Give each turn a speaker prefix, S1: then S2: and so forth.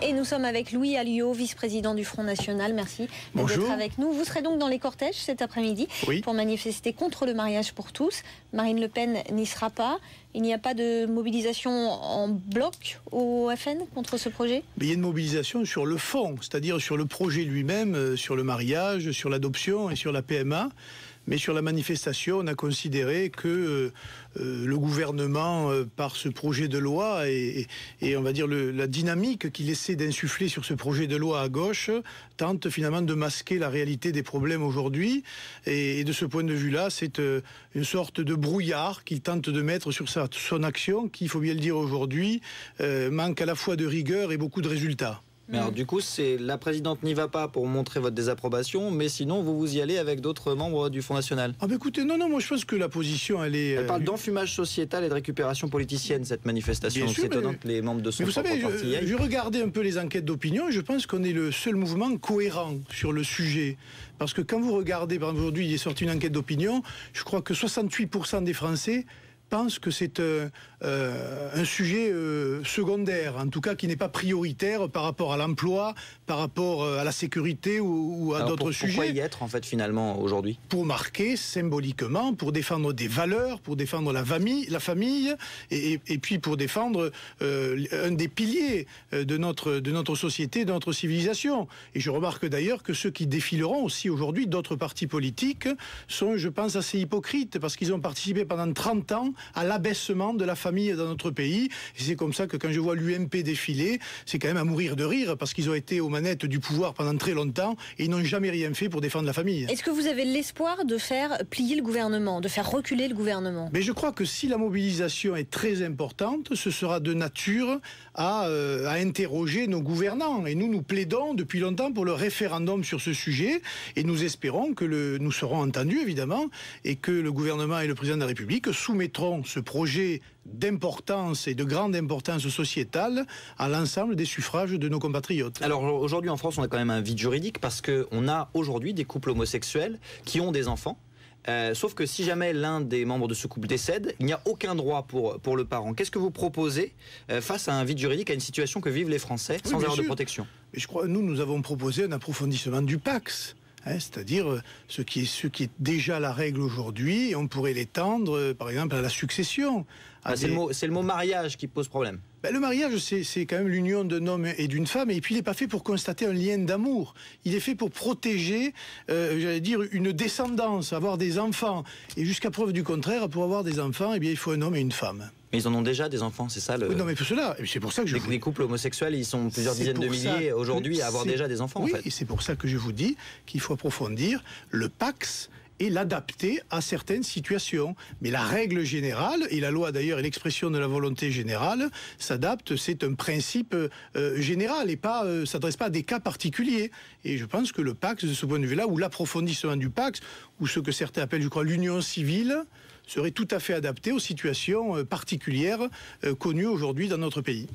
S1: Et nous sommes avec Louis Alliot, vice-président du Front National. Merci d'être avec nous. Vous serez donc dans les cortèges cet après-midi pour manifester contre le mariage pour tous. Marine Le Pen n'y sera pas. Il n'y a pas de mobilisation en bloc au FN contre ce projet?
S2: Mais il y a une mobilisation sur le fond, c'est-à-dire sur le projet lui-même, sur le mariage, sur l'adoption et sur la PMA. Mais sur la manifestation, on a considéré que le gouvernement, par ce projet de loi et on va dire la dynamique qu'il essaie d'insuffler sur ce projet de loi à gauche, tente finalement de masquer la réalité des problèmes aujourd'hui. Et de ce point de vue-là, c'est une sorte de brouillard qu'il tente de mettre sur son action, qui, il faut bien le dire aujourd'hui, manque à la fois de rigueur et beaucoup de résultats.
S3: Mais alors du coup, la présidente n'y va pas pour montrer votre désapprobation, mais sinon vous y allez avec d'autres membres du Front National.
S2: Ah ben écoutez, non, moi je pense que la position
S3: elle parle d'enfumage sociétal et de récupération politicienne, cette manifestation. C'est étonnant que les membres de son propre parti y aillent.
S2: Je regardais un peu les enquêtes d'opinion et je pense qu'on est le seul mouvement cohérent sur le sujet. Parce que quand vous regardez, par exemple aujourd'hui il est sorti une enquête d'opinion, je crois que 68% des Français pensent que c'est un sujet secondaire, en tout cas qui n'est pas prioritaire par rapport à l'emploi, par rapport à la sécurité ou à d'autres sujets.
S3: Pourquoi y être en fait finalement aujourd'hui?
S2: Pour marquer symboliquement, pour défendre des valeurs, pour défendre la famille et puis pour défendre un des piliers de notre société, de notre civilisation. Et je remarque d'ailleurs que ceux qui défileront aussi aujourd'hui, d'autres partis politiques, sont, je pense, assez hypocrites parce qu'ils ont participé pendant 30 ans à l'abaissement de la famille dans notre pays. Et c'est comme ça que quand je vois l'UMP défiler, c'est quand même à mourir de rire parce qu'ils ont été aux manettes du pouvoir pendant très longtemps et ils n'ont jamais rien fait pour défendre la famille.
S1: Est-ce que vous avez l'espoir de faire plier le gouvernement, de faire reculer le gouvernement?
S2: Mais je crois que si la mobilisation est très importante, ce sera de nature à interroger nos gouvernants. Et nous plaidons depuis longtemps pour le référendum sur ce sujet et nous espérons que nous serons entendus évidemment et que le gouvernement et le président de la République soumettront ce projet d'importance et de grande importance sociétale à l'ensemble des suffrages de nos compatriotes.
S3: Alors aujourd'hui en France on a quand même un vide juridique parce qu'on a aujourd'hui des couples homosexuels qui ont des enfants. Sauf que si jamais l'un des membres de ce couple décède, il n'y a aucun droit pour le parent. Qu'est-ce que vous proposez face à un vide juridique, à une situation que vivent les Français sans avoir de protection?
S2: Mais je crois nous avons proposé un approfondissement du PACS. C'est-à-dire ce qui est déjà la règle aujourd'hui, et on pourrait l'étendre, par exemple, à la succession.
S3: C'est le mot mariage qui pose problème.
S2: Le mariage, c'est quand même l'union d'un homme et d'une femme, et puis il n'est pas fait pour constater un lien d'amour. Il est fait pour protéger, j'allais dire, une descendance, avoir des enfants. Et jusqu'à preuve du contraire, pour avoir des enfants, eh bien, il faut un homme et une femme.
S3: Mais ils en ont déjà des enfants, c'est ça le...
S2: Oui, non, mais pour cela, c'est pour ça que
S3: les couples homosexuels, ils sont plusieurs dizaines de milliers aujourd'hui à avoir déjà des enfants.
S2: Oui,
S3: en fait.
S2: Et c'est pour ça que je vous dis qu'il faut approfondir le PACS et l'adapter à certaines situations. Mais la règle générale, et la loi d'ailleurs est l'expression de la volonté générale, s'adapte, c'est un principe général et pas s'adresse pas à des cas particuliers. Et je pense que le PACS, de ce point de vue-là, ou l'approfondissement du PACS, ou ce que certains appellent, je crois, l'union civile, serait tout à fait adapté aux situations particulières connues aujourd'hui dans notre pays.